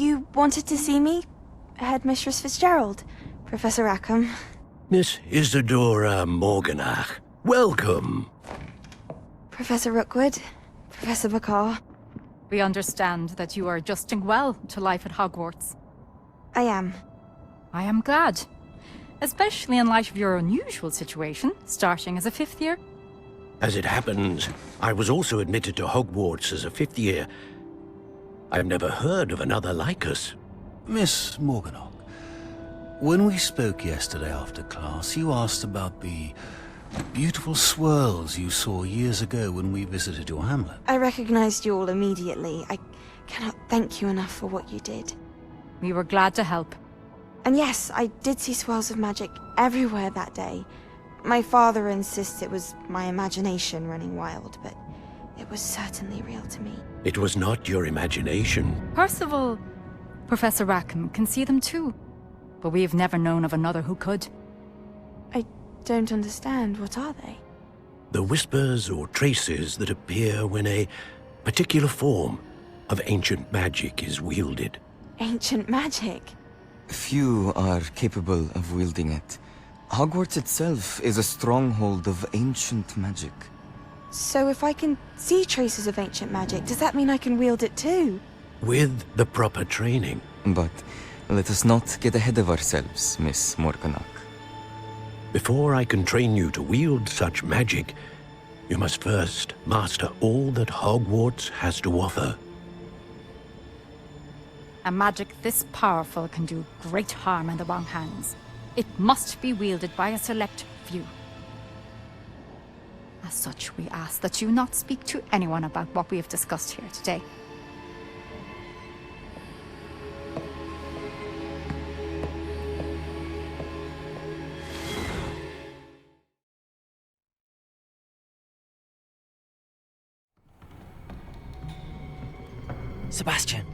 You wanted to see me? Headmistress Fitzgerald, Professor Rackham. Miss Isadora Morganach, welcome. Professor Rookwood, Professor Bakar. We understand that you are adjusting well to life at Hogwarts. I am. I am glad. Especially in light of your unusual situation, starting as a 5th year. As it happens, I was also admitted to Hogwarts as a 5th year. I've never heard of another like us. Miss Morganach, when we spoke yesterday after class, you asked about the beautiful swirls you saw years ago when we visited your hamlet. I recognized you all immediately. I cannot thank you enough for what you did. We were glad to help. And yes, I did see swirls of magic everywhere that day. My father insists it was my imagination running wild, but it was certainly real to me. It was not your imagination. Percival, Professor Rackham can see them too. But we have never known of another who could. I don't understand. What are they? The whispers or traces that appear when a particular form of ancient magic is wielded. Ancient magic? Few are capable of wielding it. Hogwarts itself is a stronghold of ancient magic. So if I can see traces of ancient magic, does that mean I can wield it too? With the proper training. But let us not get ahead of ourselves, Miss Morganach. Before I can train you to wield such magic, you must first master all that Hogwarts has to offer. A magic this powerful can do great harm in the wrong hands. It must be wielded by a select few. As such, we ask that you not speak to anyone about what we have discussed here today. Sebastian.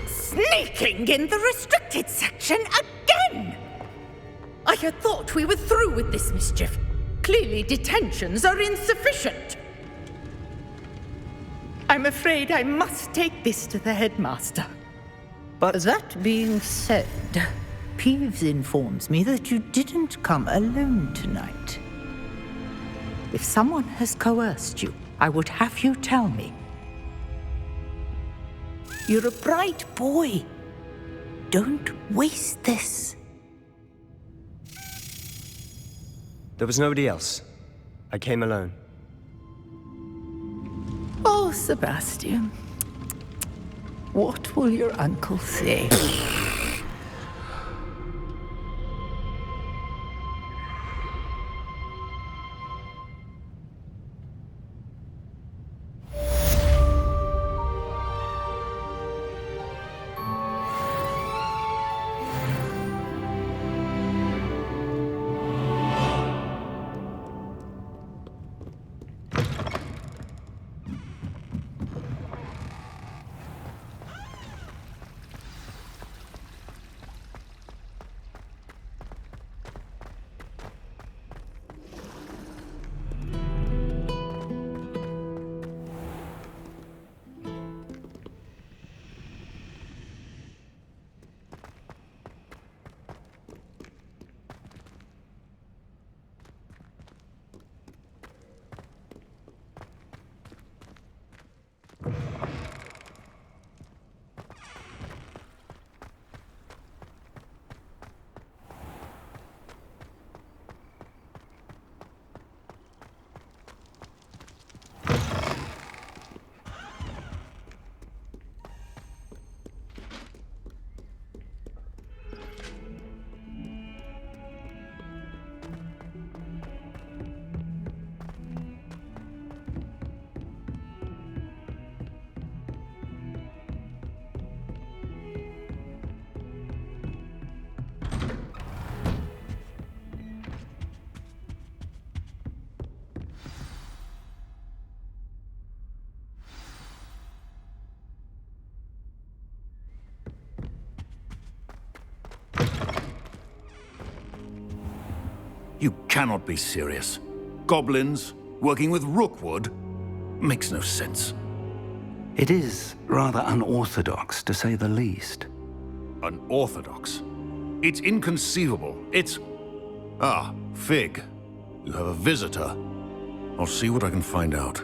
Sneaking in the restricted section again! I had thought we were through with this mischief. Clearly detentions are insufficient. I'm afraid I must take this to the headmaster. But That being said, Peeves informs me that you didn't come alone tonight. If someone has coerced you, I would have you tell me. You're a bright boy. Don't waste this. there was nobody else. I came alone. Oh, Sebastian. What will your uncle say? You cannot be serious. Goblins working with Rookwood? makes no sense. It is rather unorthodox, to say the least. Unorthodox? It's inconceivable. It's... Ah, Fig. You have a visitor. I'll see what I can find out.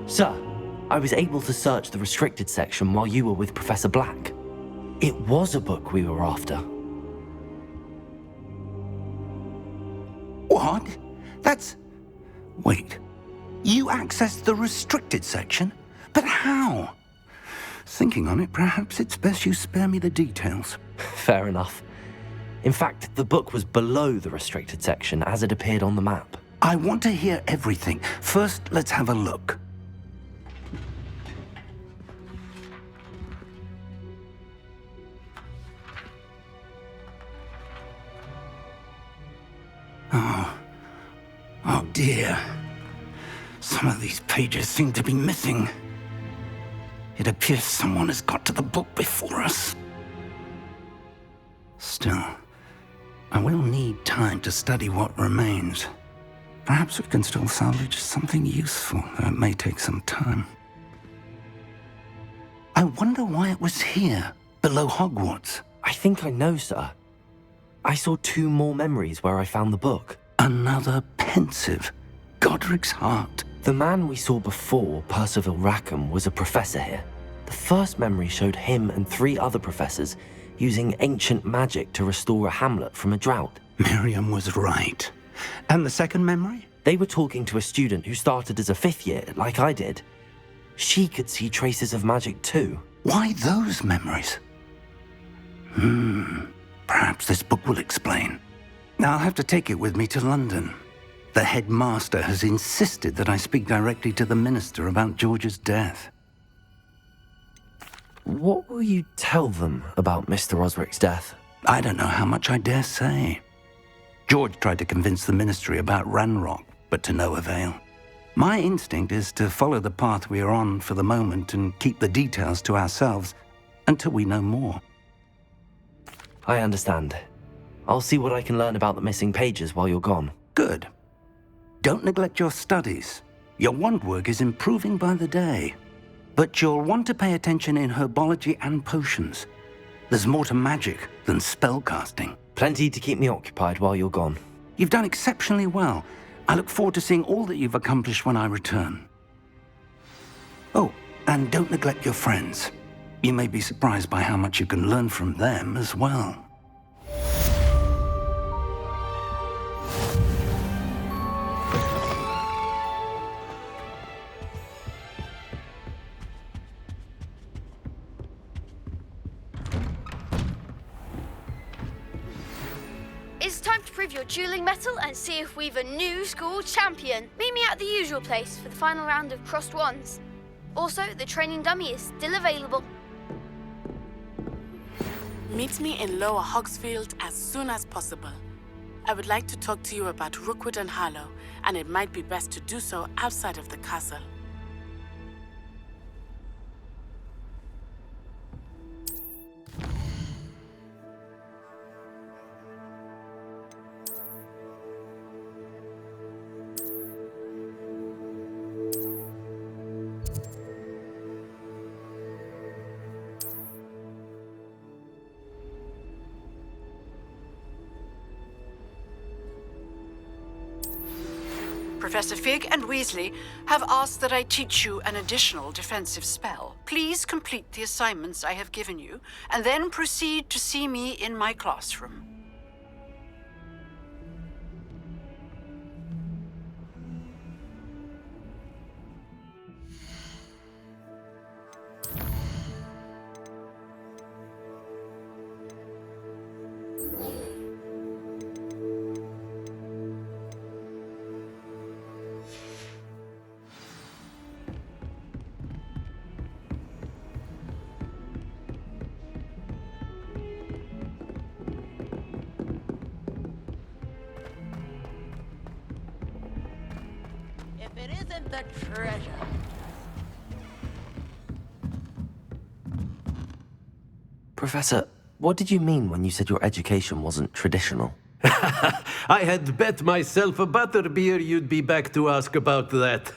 Sir, I was able to search the restricted section while you were with Professor Black. It was a book we were after. What? That's... Wait. You accessed the restricted section? But how? Thinking on it, perhaps it's best you spare me the details. Fair enough. In fact, the book was below the restricted section as it appeared on the map. I want to hear everything. First, let's have a look. Oh dear. Some of these pages seem to be missing. It appears someone has got to the book before us. Still, I will need time to study what remains. Perhaps we can still salvage something useful, though it may take some time. I wonder why it was here, below Hogwarts. I think I know, sir. I saw 2 more memories where I found the book. Another pensive. Godric's heart. The man we saw before, Percival Rackham, was a professor here. The first memory showed him and 3 other professors using ancient magic to restore a hamlet from a drought. Miriam was right. And the second memory? They were talking to a student who started as a 5th year, like I did. She could see traces of magic too. Why those memories? Perhaps this book will explain. Now I'll have to take it with me to London. The headmaster has insisted that I speak directly to the minister about George's death. What will you tell them about Mr. Osric's death? I don't know how much I dare say. George tried to convince the ministry about Ranrock, but to no avail. My instinct is to follow the path we are on for the moment and keep the details to ourselves until we know more. I understand. I'll see what I can learn about the missing pages while you're gone. Good. Don't neglect your studies. Your wand work is improving by the day. But you'll want to pay attention in herbology and potions. There's more to magic than spellcasting. Plenty to keep me occupied while you're gone. You've done exceptionally well. I look forward to seeing all that you've accomplished when I return. Oh, and don't neglect your friends. You may be surprised by how much you can learn from them as well. It's time to prove your dueling mettle and see if we've a new school champion. Meet me at the usual place for the final round of crossed wands. Also, the training dummy is still available. Meet me in Lower Hogsfield as soon as possible. I would like to talk to you about Rookwood and Harlow, and it might be best to do so outside of the castle. Professor Fig and Weasley have asked that I teach you an additional defensive spell. Please complete the assignments I have given you, and then proceed to see me in my classroom. It isn't the treasure. Professor, what did you mean when you said your education wasn't traditional? I had bet myself a butterbeer you'd be back to ask about that.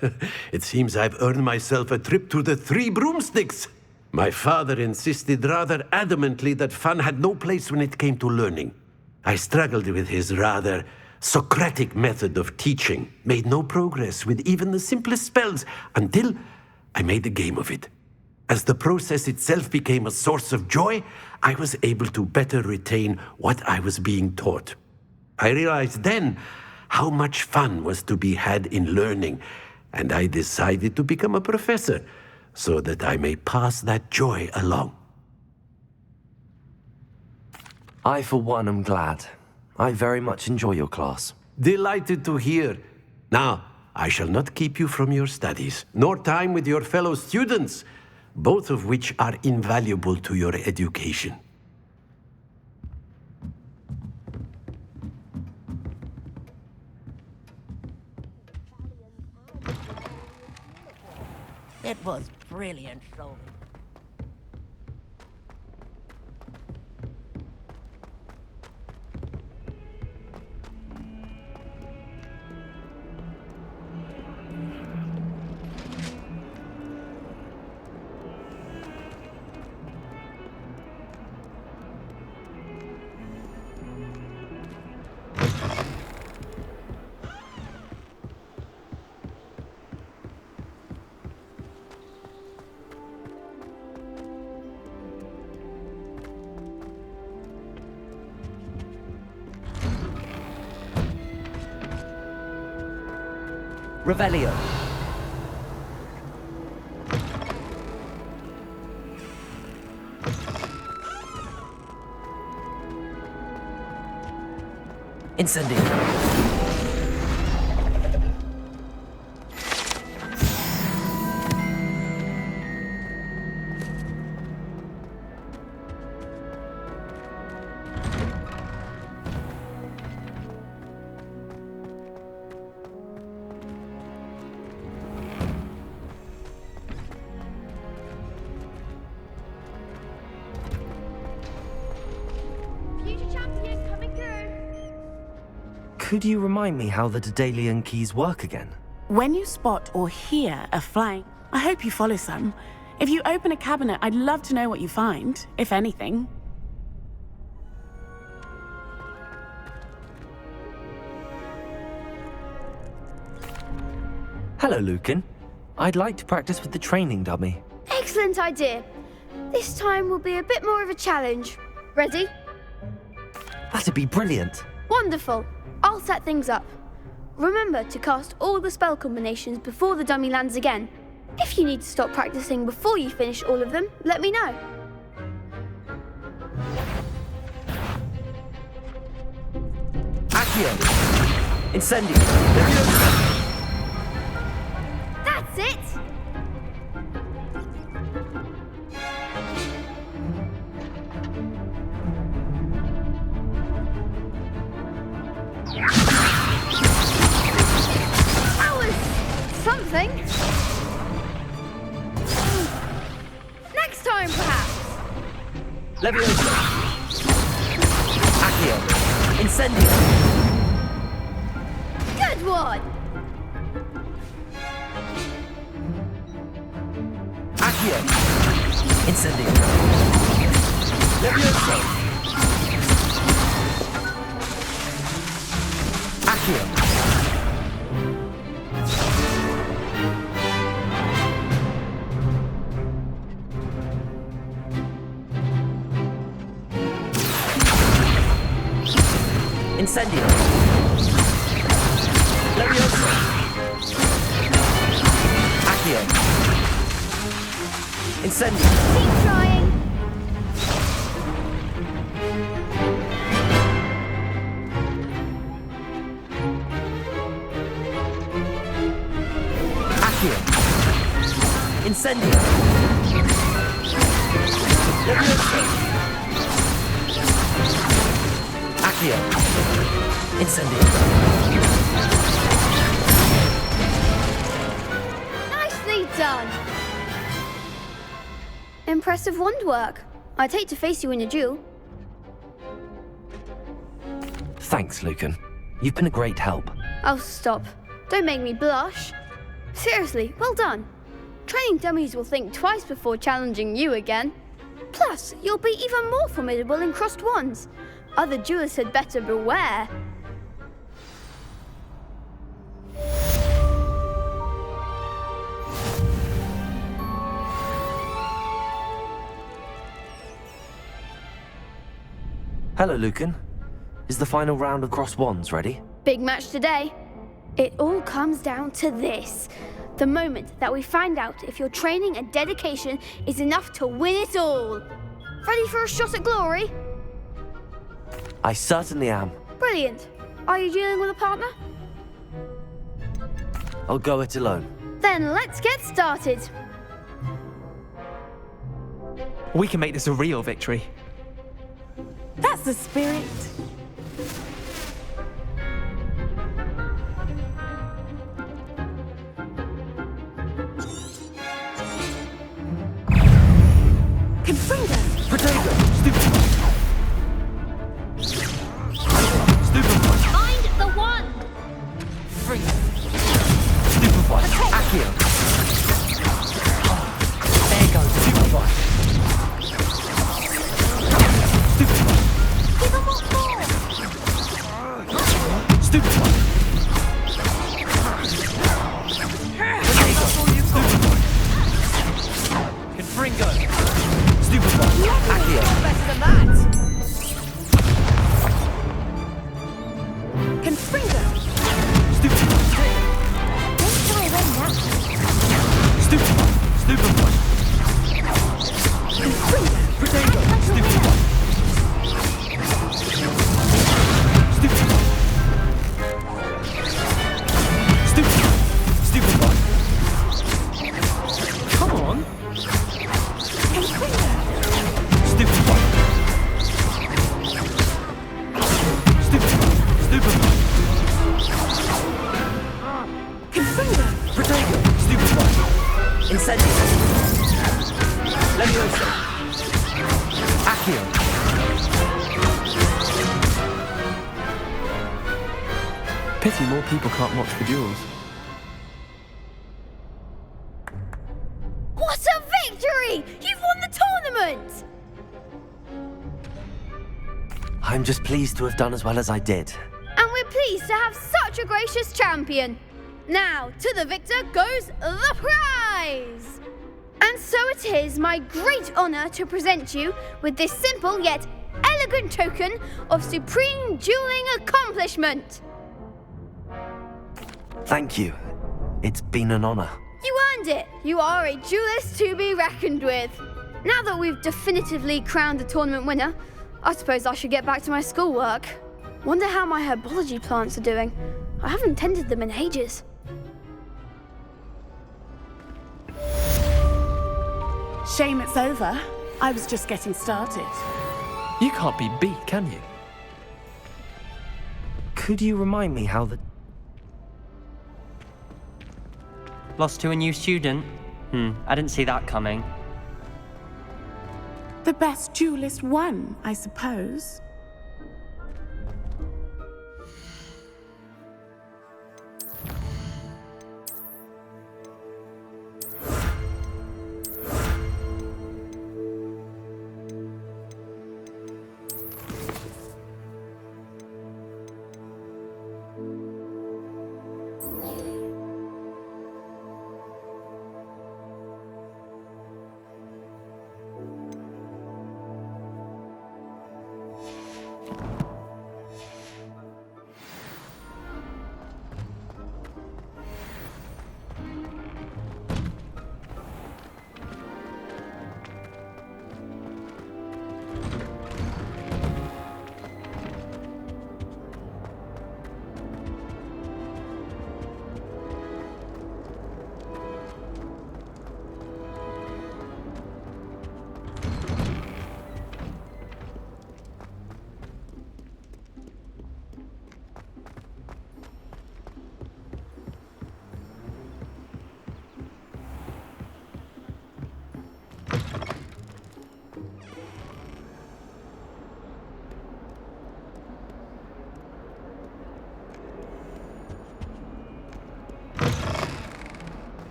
It seems I've earned myself a trip to the Three Broomsticks. My father insisted rather adamantly that fun had no place when it came to learning. I struggled with his rather Socratic method of teaching, made no progress with even the simplest spells until I made a game of it. As the process itself became a source of joy, I was able to better retain what I was being taught. I realized then how much fun was to be had in learning, and I decided to become a professor so that I may pass that joy along. I, for one, am glad. I very much enjoy your class. Delighted to hear. Now, I shall not keep you from your studies, nor time with your fellow students, both of which are invaluable to your education. It was brilliant, Chloe. Revelio. Incendio. Could you remind me how the Daedalian keys work again? When you spot or hear a flying, I hope you follow some. If you open a cabinet, I'd love to know what you find, if anything. Hello, Lucan. I'd like to practice with the training dummy. Excellent idea. This time will be a bit more of a challenge. Ready? That'd be brilliant. Wonderful. I'll set things up. Remember to cast all the spell combinations before the dummy lands again. If you need to stop practicing before you finish all of them, let me know. Accio. Incendio. That's it! That was something. Next time, perhaps. Leviosa. Accio. Incendio. Good one. Accio. Incendio. Leviosa. Accio. Incendio. Leviosa. Accio. Incendio. Keep trying. Accio. Incendio. Leviosa. Accio. Incendio. Nicely done. Impressive wand work. I'd hate to face you in a duel. Thanks, Lucan. You've been a great help. Oh, stop. Don't make me blush. Seriously, well done. Training dummies will think twice before challenging you again. Plus, you'll be even more formidable in crossed wands. Other duelists had better beware. Hello, Lucan. Is the final round of crossed wands ready? Big match today. It all comes down to this. The moment that we find out if your training and dedication is enough to win it all. Ready for a shot at glory? I certainly am. Brilliant. Are you dealing with a partner? I'll go it alone. Then let's get started. We can make this a real victory. That's the spirit. Confringo! Potato! Stupid! Stupid! Find the one! Freeze! Stupid one! Accio! There goes stupid one! Stupid one! Give him what more! Stupid one! Potato! Stupid one! Confringo! Stupid one! Accio! Better than that! Confringo! Stupid one! Don't try them now. Stupid one! Stupid one! Confringo! Potato! Stupid one! Stupid one! Stupid one! Stupid one! Come on! Confringo! Stupid one! Stupid one! Stupid one! Confringo! Potato! Stupid one! Incendio! Leviosa! Accio! Pity more people can't watch the duels. What a victory! You've won the tournament! I'm just pleased to have done as well as I did. And we're pleased to have such a gracious champion. Now, to the victor goes the prize! And so it is my great honor to present you with this simple yet elegant token of supreme dueling accomplishment. Thank you. It's been an honor. You earned it. You are a duelist to be reckoned with. Now that we've definitively crowned the tournament winner, I suppose I should get back to my schoolwork. Wonder how my herbology plants are doing. I haven't tended them in ages. Shame it's over. I was just getting started. You can't be beat, can you? Could you remind me how the... Lost to a new student? I didn't see that coming. The best duelist won, I suppose.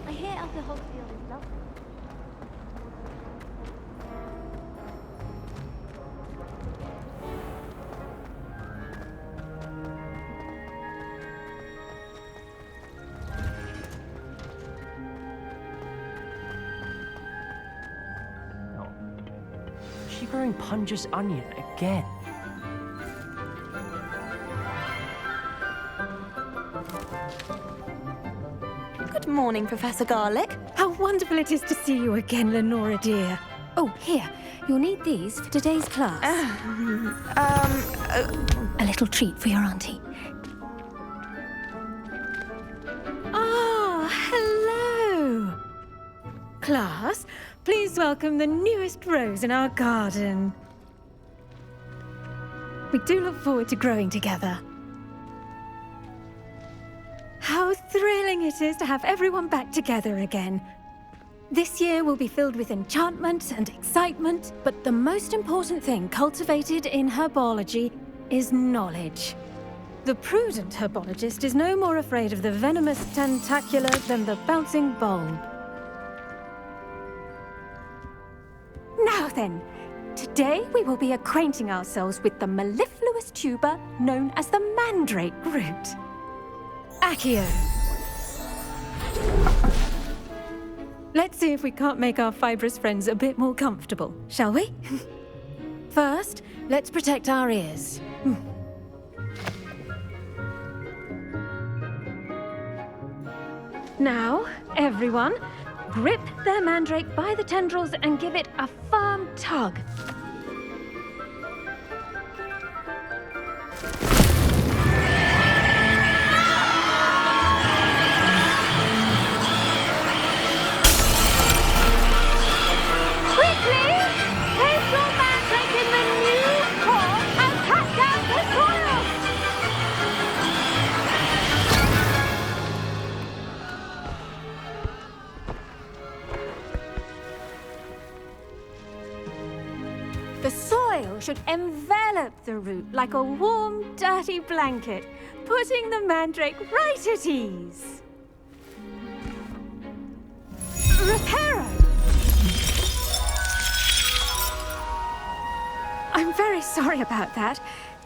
I hear Elder Hogfield is lovely. Shivering Punja's onion again. Good morning, Professor Garlic. How wonderful it is to see you again, Lenora dear. Oh, here. You'll need these for today's class. A little treat for your auntie. Ah, hello. Class, please welcome the newest rose in our garden. We do look forward to growing together. How thrilling it is to have everyone back together again. This year will be filled with enchantment and excitement, but the most important thing cultivated in herbology is knowledge. The prudent herbologist is no more afraid of the venomous tentacula than the bouncing bulb. Now then, today we will be acquainting ourselves with the mellifluous tuber known as the mandrake root. Accio. Let's see if we can't make our fibrous friends a bit more comfortable, shall we? First, let's protect our ears. Now, everyone, grip their mandrake by the tendrils and give it a firm tug. Quickly! Place your mandrake in the new core and cut down the soil! The soil should envelop the root like a warm, dirty blanket, putting the mandrake right at ease. Reparo! I'm very sorry about that.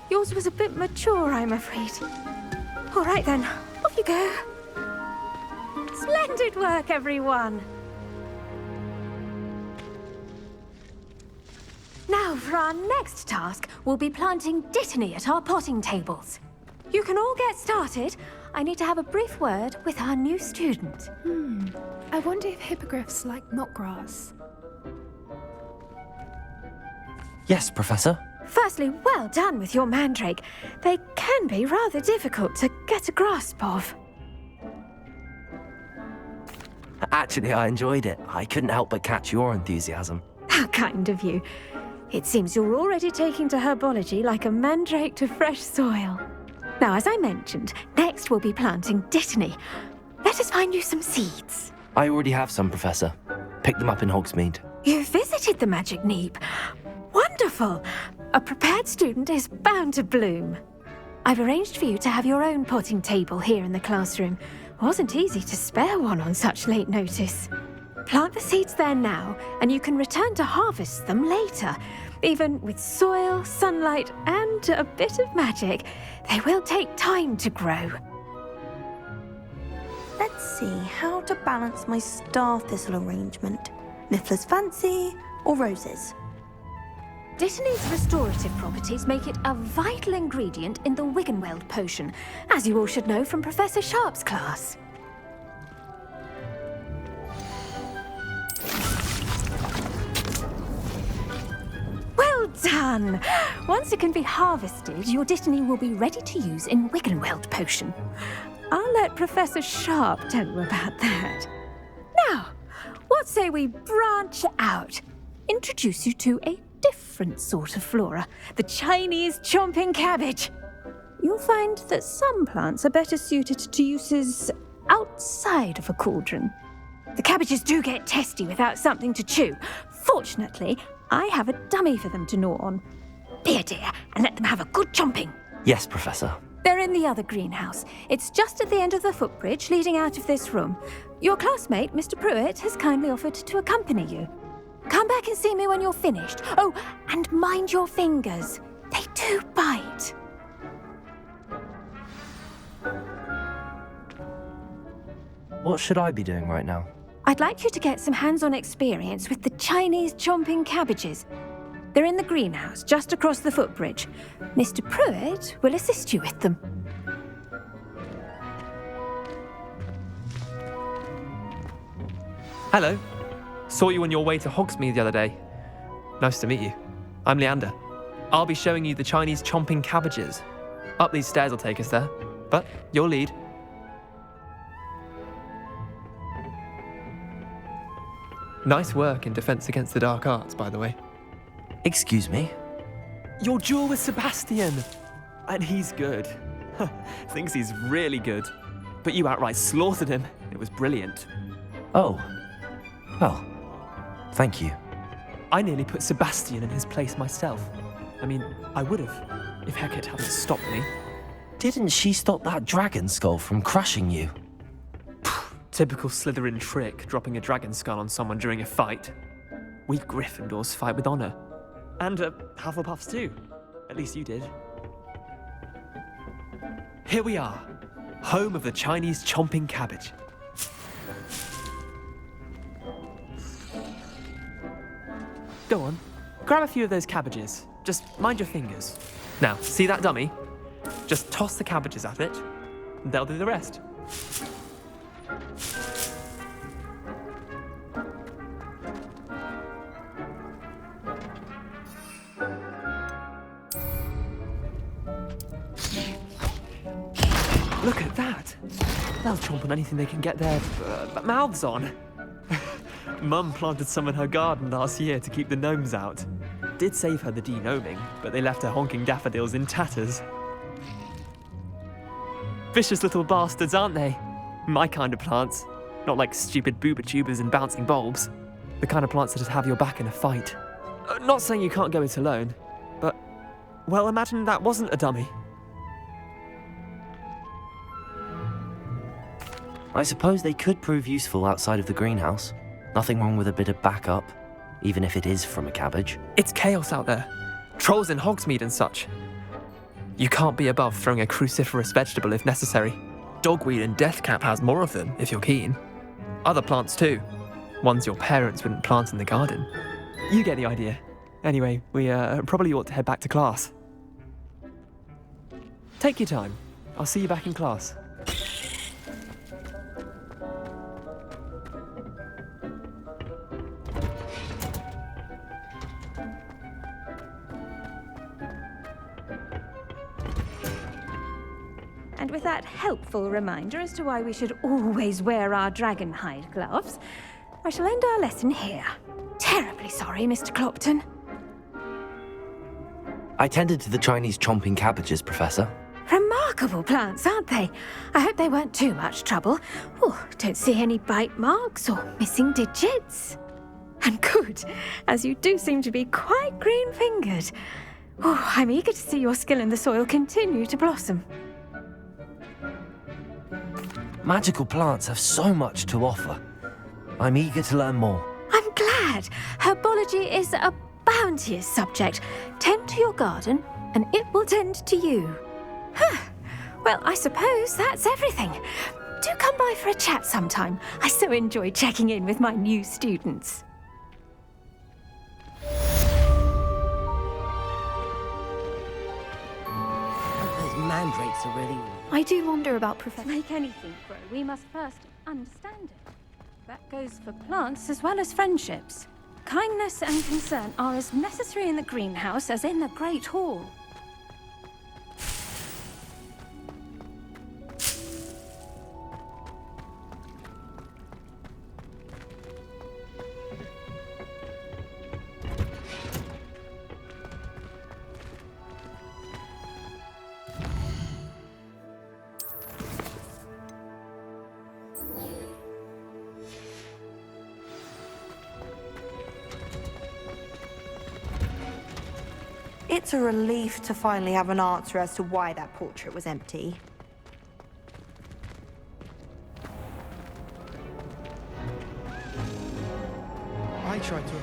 Yours was a bit mature, I'm afraid. All right then, off you go. Splendid work, everyone. Now, for our next task, we'll be planting dittany at our potting tables. You can all get started. I need to have a brief word with our new student. I wonder if hippogriffs like knotgrass. Yes, Professor. Firstly, well done with your mandrake. They can be rather difficult to get a grasp of. Actually, I enjoyed it. I couldn't help but catch your enthusiasm. How kind of you. It seems you're already taking to herbology like a mandrake to fresh soil. Now, as I mentioned, next we'll be planting dittany. Let us find you some seeds. I already have some, Professor. Picked them up in Hogsmeade. You visited the Magic Neep. Wonderful! A prepared student is bound to bloom. I've arranged for you to have your own potting table here in the classroom. Wasn't easy to spare one on such late notice. Plant the seeds there now, and you can return to harvest them later. Even with soil, sunlight, and a bit of magic, they will take time to grow. Let's see how to balance my star thistle arrangement. Niffler's fancy or roses? Dittany's restorative properties make it a vital ingredient in the Wiggenweld potion, as you all should know from Professor Sharp's class. Well done! Once it can be harvested, your dittany will be ready to use in Wiggenweld potion. I'll let Professor Sharp tell you about that. Now, what say we branch out? Introduce you to a different sort of flora, the Chinese chomping cabbage. You'll find that some plants are better suited to uses outside of a cauldron. The cabbages do get testy without something to chew. Fortunately, I have a dummy for them to gnaw on. Be a dear and let them have a good chomping. Yes, Professor. They're in the other greenhouse. It's just at the end of the footbridge leading out of this room. Your classmate, Mr. Pruitt, has kindly offered to accompany you. Come back and see me when you're finished. Oh, and mind your fingers. They do bite. What should I be doing right now? I'd like you to get some hands-on experience with the Chinese chomping cabbages. They're in the greenhouse, just across the footbridge. Mr. Pruitt will assist you with them. Hello. Saw you on your way to Hogsmeade the other day. Nice to meet you. I'm Leander. I'll be showing you the Chinese chomping cabbages. Up these stairs will take us there, but you'll lead. Nice work in Defense Against the Dark Arts, by the way. Excuse me? Your duel with Sebastian! And he's good. Thinks he's really good. But you outright slaughtered him. It was brilliant. Oh. Well, thank you. I nearly put Sebastian in his place myself. I mean, I would have, if Hecate hadn't stopped me. Didn't she stop that dragon skull from crushing you? Typical Slytherin trick, dropping a dragon skull on someone during a fight. We Gryffindors fight with honor. And Hufflepuffs too. At least you did. Here we are, home of the Chinese chomping cabbage. Go on, grab a few of those cabbages. Just mind your fingers. Now, see that dummy? Just toss the cabbages at it, and they'll do the rest. Look at that! They'll chomp on anything they can get their mouths on. Mum planted some in her garden last year to keep the gnomes out. Did save her the de-gnoming, but they left her honking daffodils in tatters. Vicious little bastards, aren't they? My kind of plants. Not like stupid booba tubers and bouncing bulbs. The kind of plants that have your back in a fight. Not saying you can't go it alone, but, well, imagine that wasn't a dummy. I suppose they could prove useful outside of the greenhouse. Nothing wrong with a bit of backup, even if it is from a cabbage. It's chaos out there. Trolls in Hogsmeade and such. You can't be above throwing a cruciferous vegetable if necessary. Dogweed and deathcap has more of them, if you're keen. Other plants too. Ones your parents wouldn't plant in the garden. You get the idea. Anyway, we probably ought to head back to class. Take your time. I'll see you back in class. And with that helpful reminder as to why we should always wear our dragon hide gloves, I shall end our lesson here. Terribly sorry, Mr. Clopton. I tended to the Chinese chomping cabbages, Professor. Remarkable plants, aren't they? I hope they weren't too much trouble. Oh, don't see any bite marks or missing digits. And good, as you do seem to be quite green-fingered. Oh, I'm eager to see your skill in the soil continue to blossom. Magical plants have so much to offer. I'm eager to learn more. I'm glad. Herbology is a bounteous subject. Tend to your garden, and it will tend to you. Well, I suppose that's everything. Do come by for a chat sometime. I so enjoy checking in with my new students. Those mandrakes are really... I do wonder about Professor. To make anything grow, we must first understand it. That goes for plants as well as friendships. Kindness and concern are as necessary in the greenhouse as in the Great Hall. It's a relief to finally have an answer as to why that portrait was empty. I tried to...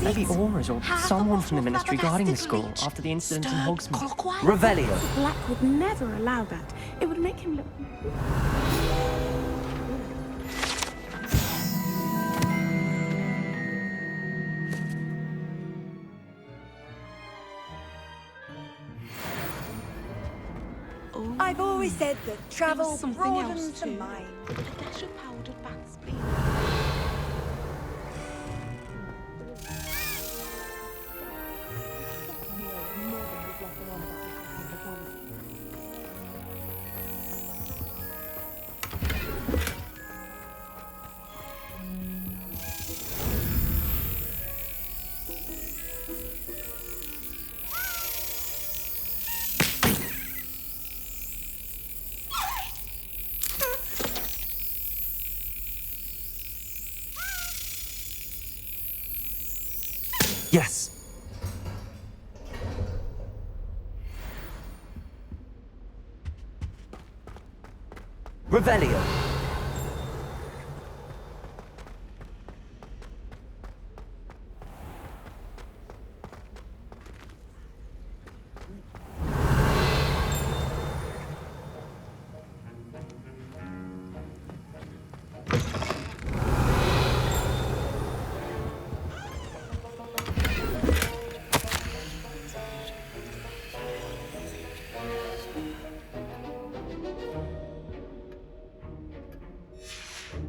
Maybe Aura's or someone from the Ministry guarding the school after the incident in Hogsmeade. Revelio. Black would never allow that. It would make him look... I've always said that travel broadens the mind. Yes. Revelio.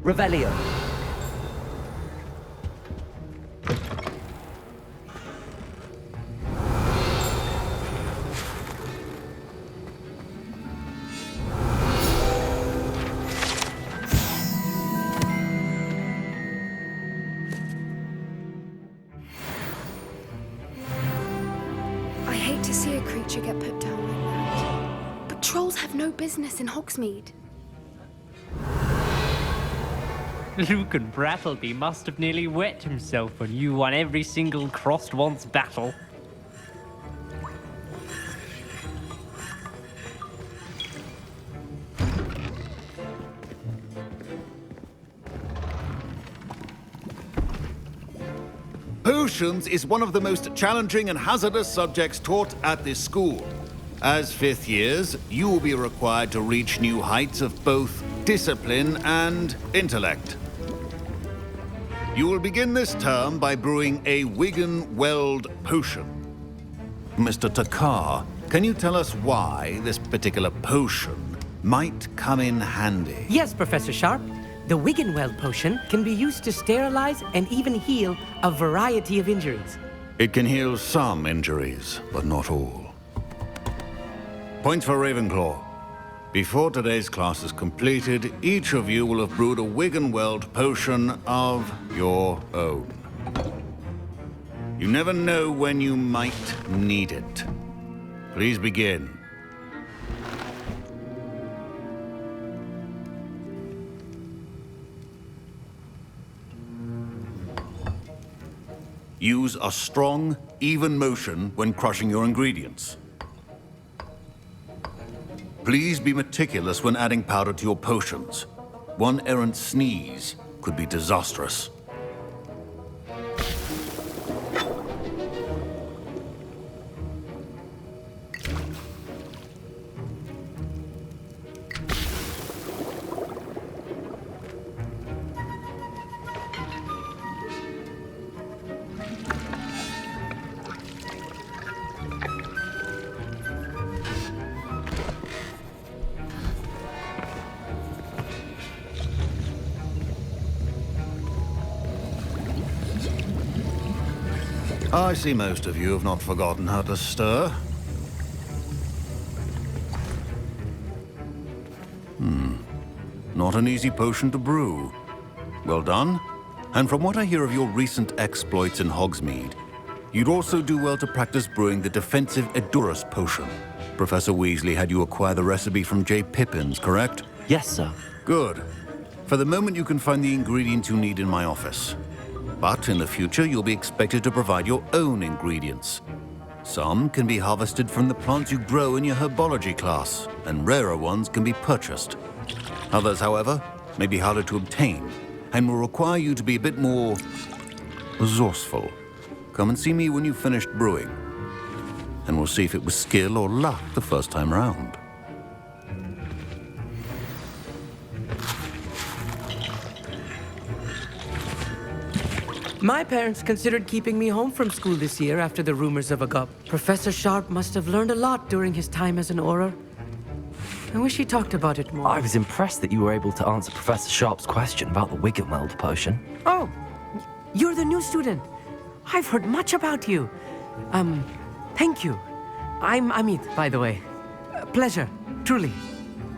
Revelio. I hate to see a creature get put down like that. But trolls have no business in Hogsmeade. Lucan Brattleby must have nearly wet himself when you won every single crossed once battle. Potions is one of the most challenging and hazardous subjects taught at this school. As fifth years, you will be required to reach new heights of both discipline and intellect. You will begin this term by brewing a Wiggenweld potion. Mr. Takar, can you tell us why this particular potion might come in handy? Yes, Professor Sharp. The Wiggenweld potion can be used to sterilize and even heal a variety of injuries. It can heal some injuries, but not all. Points for Ravenclaw. Before today's class is completed, each of you will have brewed a Wiggenweld potion of your own. You never know when you might need it. Please begin. Use a strong, even motion when crushing your ingredients. Please be meticulous when adding powder to your potions. One errant sneeze could be disastrous. I see most of you have not forgotten how to stir. Not an easy potion to brew. Well done. And from what I hear of your recent exploits in Hogsmeade, you'd also do well to practice brewing the defensive Edurus potion. Professor Weasley had you acquire the recipe from J. Pippin's, correct? Yes, sir. Good. For the moment, you can find the ingredients you need in my office. But in the future, you'll be expected to provide your own ingredients. Some can be harvested from the plants you grow in your herbology class, and rarer ones can be purchased. Others, however, may be harder to obtain, and will require you to be a bit more resourceful. Come and see me when you've finished brewing, and we'll see if it was skill or luck the first time round. My parents considered keeping me home from school this year after the rumors of a gup. Professor Sharp must have learned a lot during his time as an Auror. I wish he talked about it more. I was impressed that you were able to answer Professor Sharp's question about the Wiggenweld potion. Oh, you're the new student. I've heard much about you. Thank you. I'm Amit, by the way. Pleasure, truly.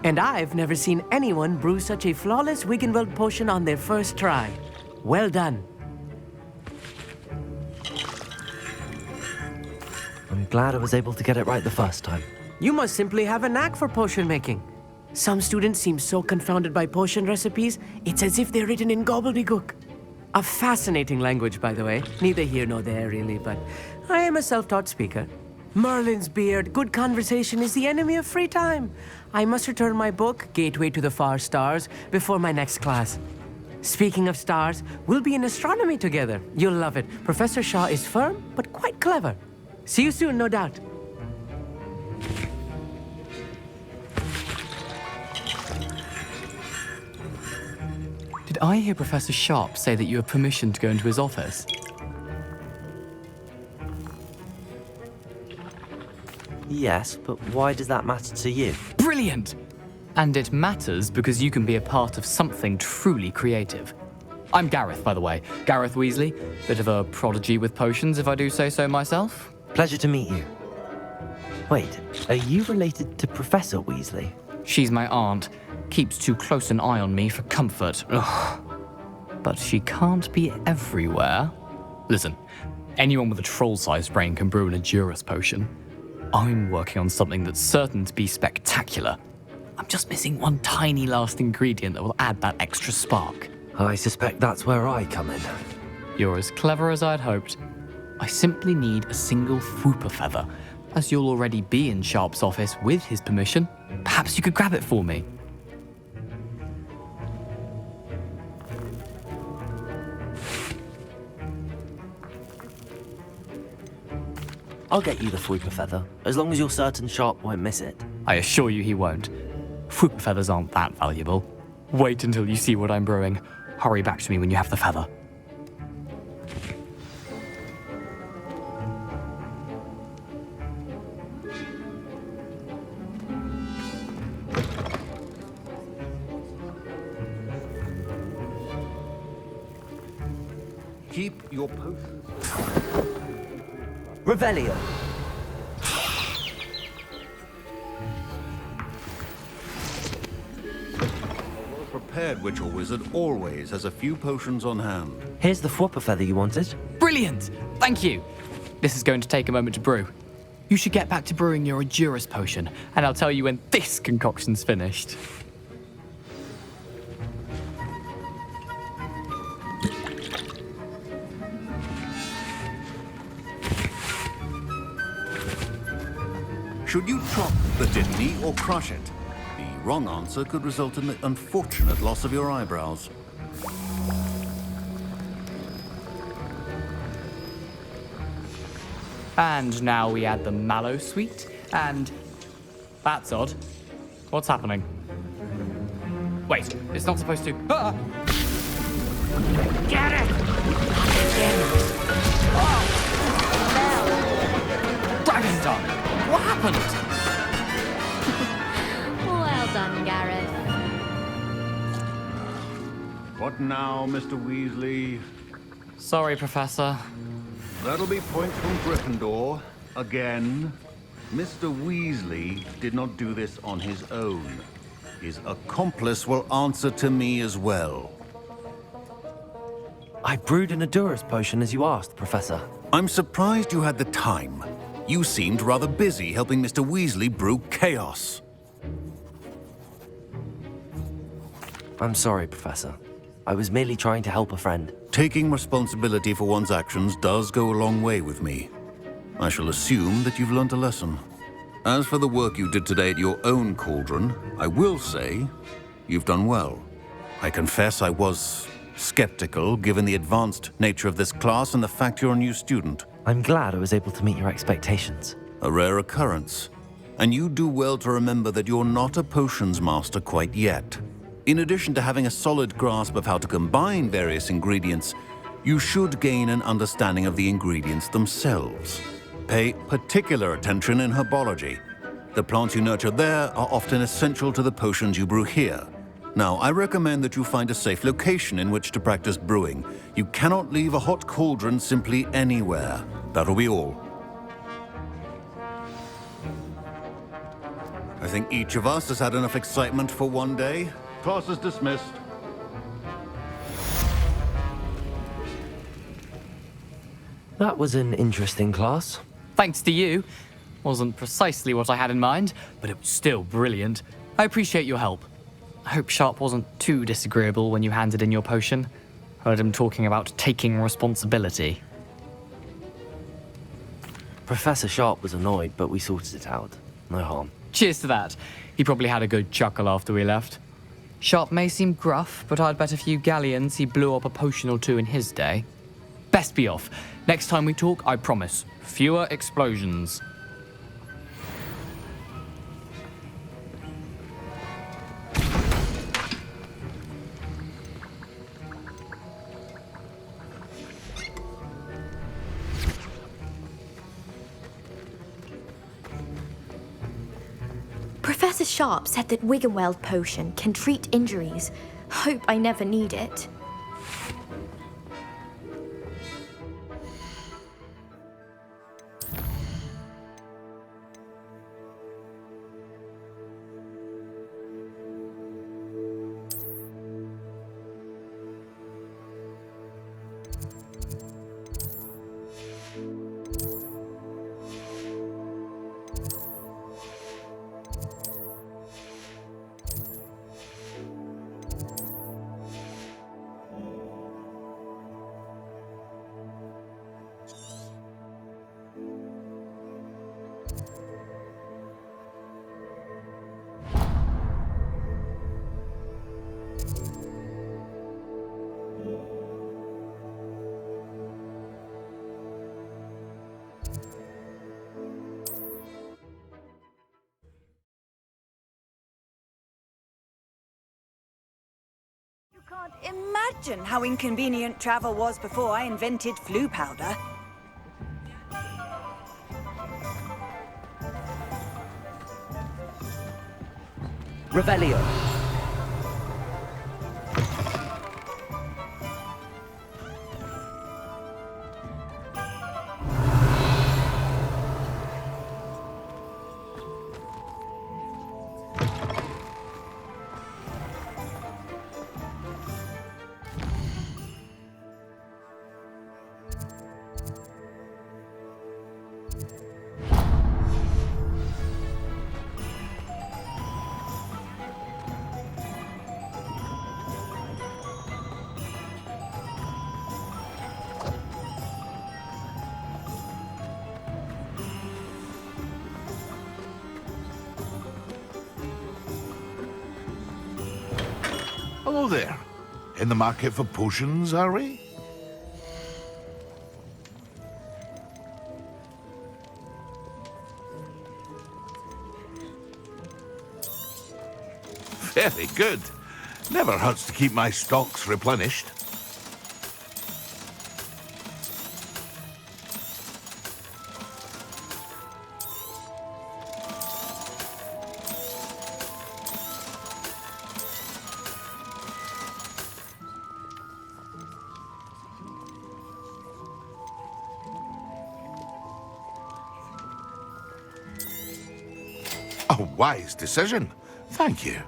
And I've never seen anyone brew such a flawless Wiggenweld potion on their first try. Well done. I'm glad I was able to get it right the first time. You must simply have a knack for potion making. Some students seem so confounded by potion recipes, it's as if they're written in gobbledygook. A fascinating language, by the way. Neither here nor there, really, but I am a self-taught speaker. Merlin's beard, good conversation is the enemy of free time. I must return my book, Gateway to the Far Stars, before my next class. Speaking of stars, we'll be in astronomy together. You'll love it. Professor Shaw is firm, but quite clever. See you soon, no doubt. Did I hear Professor Sharp say that you have permission to go into his office? Yes, but why does that matter to you? Brilliant! And it matters because you can be a part of something truly creative. I'm Gareth, by the way. Gareth Weasley. Bit of a prodigy with potions, if I do say so myself. Pleasure to meet you. Wait, are you related to Professor Weasley? She's my aunt. Keeps too close an eye on me for comfort. Ugh. But she can't be everywhere. Listen, anyone with a troll-sized brain can brew an Edurus potion. I'm working on something that's certain to be spectacular. I'm just missing one tiny last ingredient that will add that extra spark. I suspect that's where I come in. You're as clever as I'd hoped. I simply need a single Whooper feather. As you'll already be in Sharp's office with his permission, perhaps you could grab it for me. I'll get you the Whooper feather, as long as you're certain Sharp won't miss it. I assure you he won't. Whooper feathers aren't that valuable. Wait until you see what I'm brewing. Hurry back to me when you have the feather. Keep your potions. Revelio. Prepared witch or wizard always has a few potions on hand. Here's the Whooper feather you wanted. Brilliant! Thank you! This is going to take a moment to brew. You should get back to brewing your Edurus potion, and I'll tell you when this concoction's finished. Should you chop the Dimini or crush it? The wrong answer could result in the unfortunate loss of your eyebrows. And now we add the mallow sweet, and... That's odd. What's happening? Wait, it's not supposed to... Ah! Get it! Oh! Dragon's tongue! What happened? Well done, Gareth. What now, Mr. Weasley? Sorry, Professor. That'll be points from Gryffindor. Again. Mr. Weasley did not do this on his own. His accomplice will answer to me as well. I brewed an Edurus potion as you asked, Professor. I'm surprised you had the time. You seemed rather busy helping Mr. Weasley brew chaos. I'm sorry, Professor. I was merely trying to help a friend. Taking responsibility for one's actions does go a long way with me. I shall assume that you've learnt a lesson. As for the work you did today at your own cauldron, I will say you've done well. I confess I was skeptical, given the advanced nature of this class and the fact you're a new student. I'm glad I was able to meet your expectations. A rare occurrence. And you do well to remember that you're not a potions master quite yet. In addition to having a solid grasp of how to combine various ingredients, you should gain an understanding of the ingredients themselves. Pay particular attention in herbology. The plants you nurture there are often essential to the potions you brew here. Now, I recommend that you find a safe location in which to practice brewing. You cannot leave a hot cauldron simply anywhere. That'll be all. I think each of us has had enough excitement for one day. Class is dismissed. That was an interesting class. Thanks to you. Wasn't precisely what I had in mind, but it was still brilliant. I appreciate your help. I hope Sharp wasn't too disagreeable when you handed in your potion. Heard him talking about taking responsibility. Professor Sharp was annoyed, but we sorted it out. No harm. Cheers to that. He probably had a good chuckle after we left. Sharp may seem gruff, but I'd bet a few galleons he blew up a potion or two in his day. Best be off. Next time we talk, I promise, fewer explosions. Professor Sharp said that Wiggenweld potion can treat injuries. Hope I never need it. Can't imagine how inconvenient travel was before I invented flu powder. Revelio. Hello there. In the market for potions, are we? Very good. Never hurts to keep my stocks replenished. A wise decision. Thank you.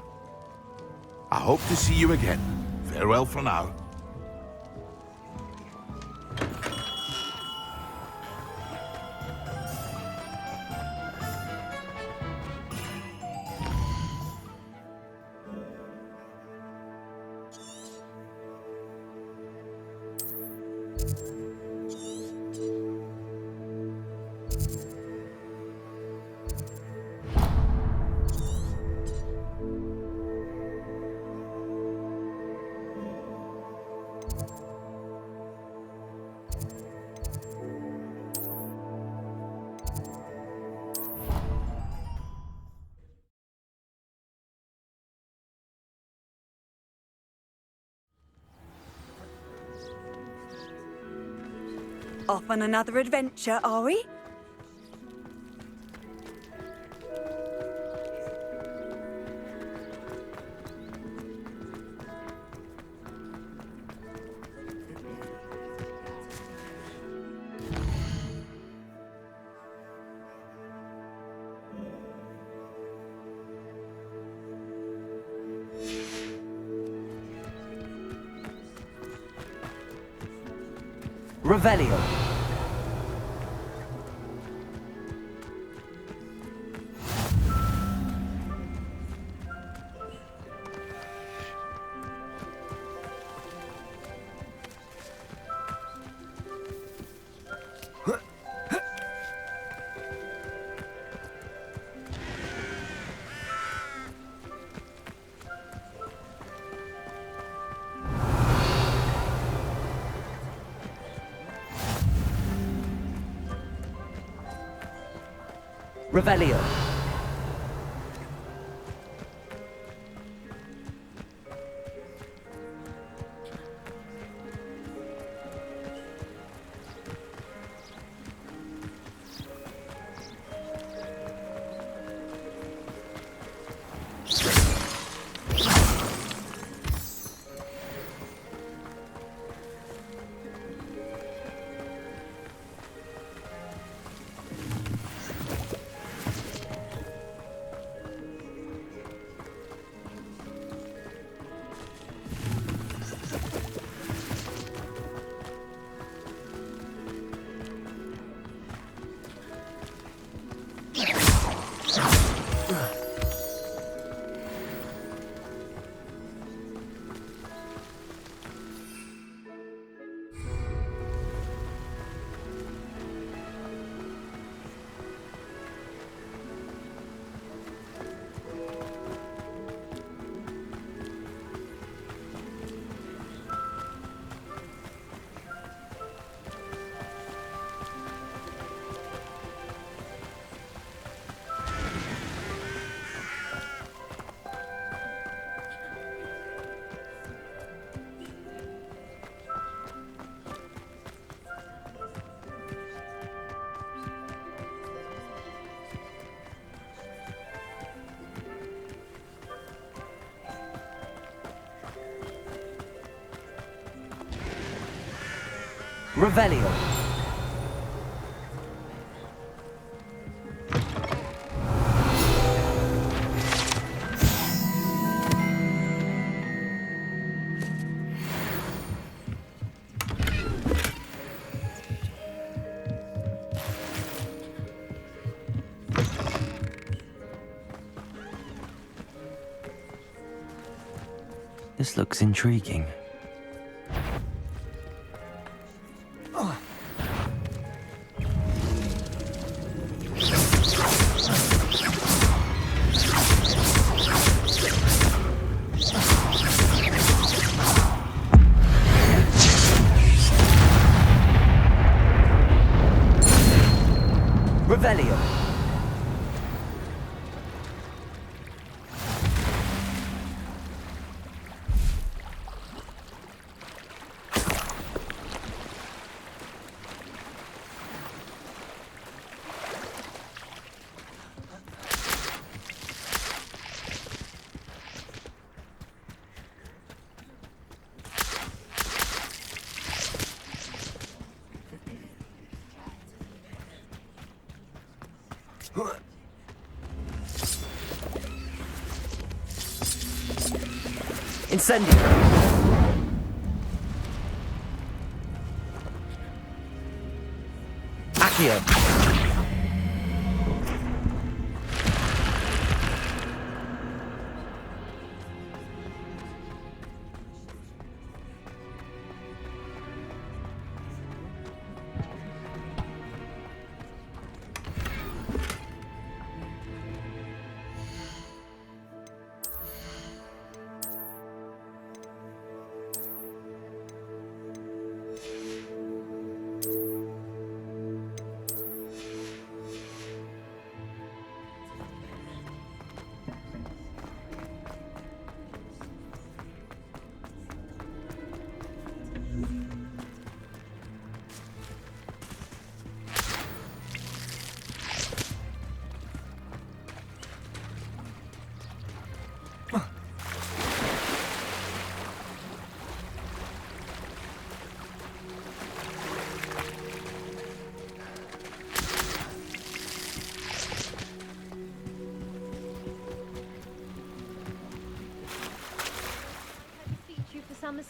I hope to see you again. Farewell for now. Off on another adventure, are we? Revelio. Revelio. Revelio. This looks intriguing. Revelio. Incendio. Accio.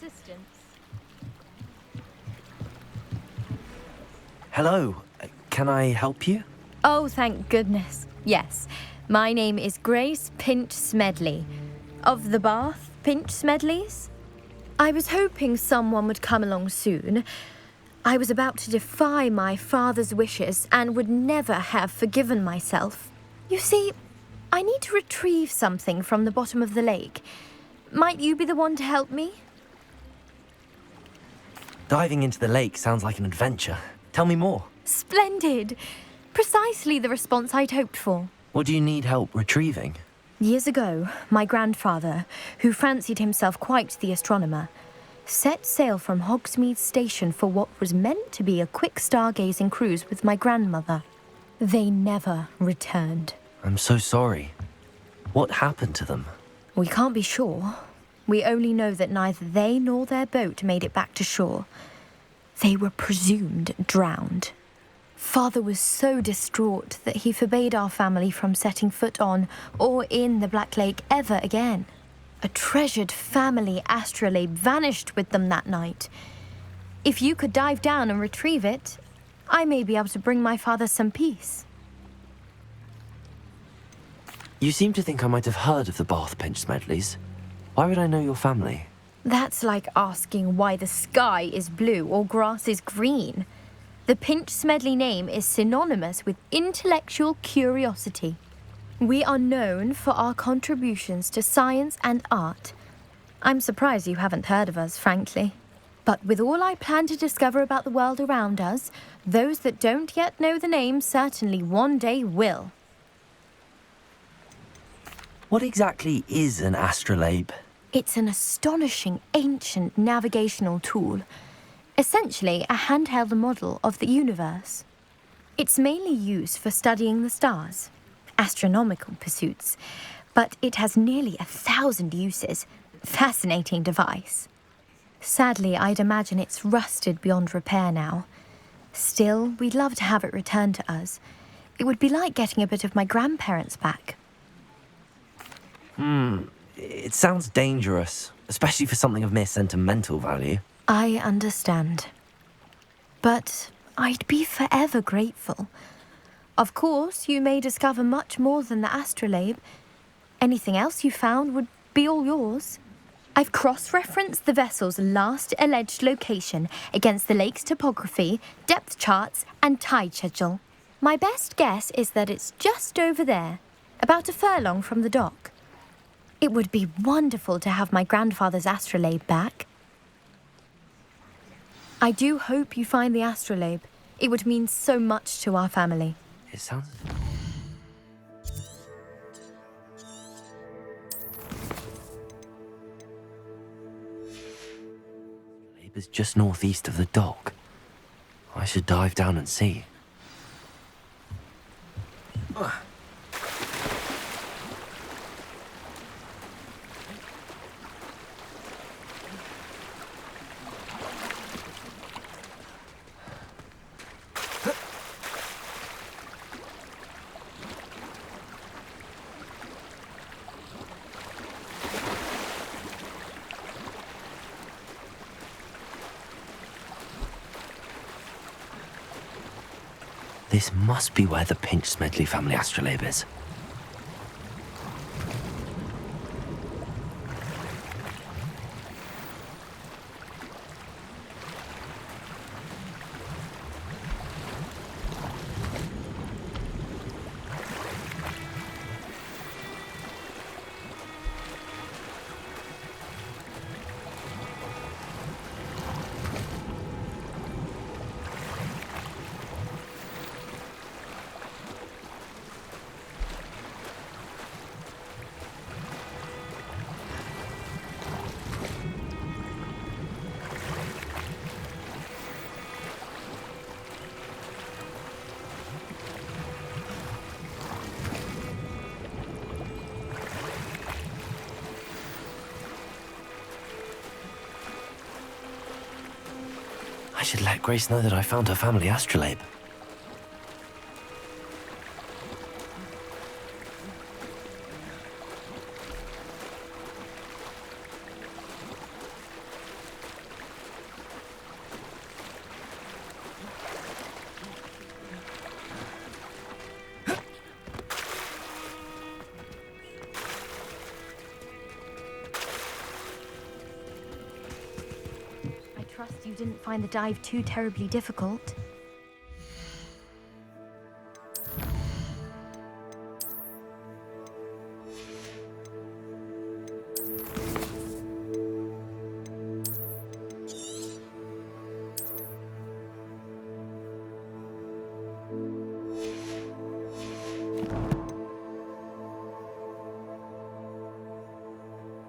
assistance. Hello, can I help you? Oh, thank goodness. Yes. My name is Grace Pinch Smedley. Of the Bath Pinch Smedleys? I was hoping someone would come along soon. I was about to defy my father's wishes and would never have forgiven myself. You see, I need to retrieve something from the bottom of the lake. Might you be the one to help me? Diving into the lake sounds like an adventure. Tell me more. Splendid! Precisely the response I'd hoped for. What do you need help retrieving? Years ago, my grandfather, who fancied himself quite the astronomer, set sail from Hogsmeade Station for what was meant to be a quick stargazing cruise with my grandmother. They never returned. I'm so sorry. What happened to them? We can't be sure. We only know that neither they nor their boat made it back to shore. They were presumed drowned. Father was so distraught that he forbade our family from setting foot on or in the Black Lake ever again. A treasured family astrolabe vanished with them that night. If you could dive down and retrieve it, I may be able to bring my father some peace. You seem to think I might have heard of the Bath Pinch Smedleys. Why would I know your family? That's like asking why the sky is blue or grass is green. The Pinch Smedley name is synonymous with intellectual curiosity. We are known for our contributions to science and art. I'm surprised you haven't heard of us, frankly. But with all I plan to discover about the world around us, those that don't yet know the name certainly one day will. What exactly is an astrolabe? It's an astonishing ancient navigational tool. Essentially a handheld model of the universe. It's mainly used for studying the stars, astronomical pursuits, but it has nearly 1,000 uses. Fascinating device. Sadly, I'd imagine it's rusted beyond repair now. Still, we'd love to have it returned to us. It would be like getting a bit of my grandparents back. It sounds dangerous, especially for something of mere sentimental value. I understand. But I'd be forever grateful. Of course, you may discover much more than the astrolabe. Anything else you found would be all yours. I've cross-referenced the vessel's last alleged location against the lake's topography, depth charts, and tide schedule. My best guess is that it's just over there, about a furlong from the dock. It would be wonderful to have my grandfather's astrolabe back. I do hope you find the astrolabe. It would mean so much to our family. It sounds... Astrolabe is just northeast of the dock. I should dive down and see. This must be where the Pinch Smedley family astrolabe is. I should let Grace know that I found her family astrolabe. you didn't find the dive too terribly difficult.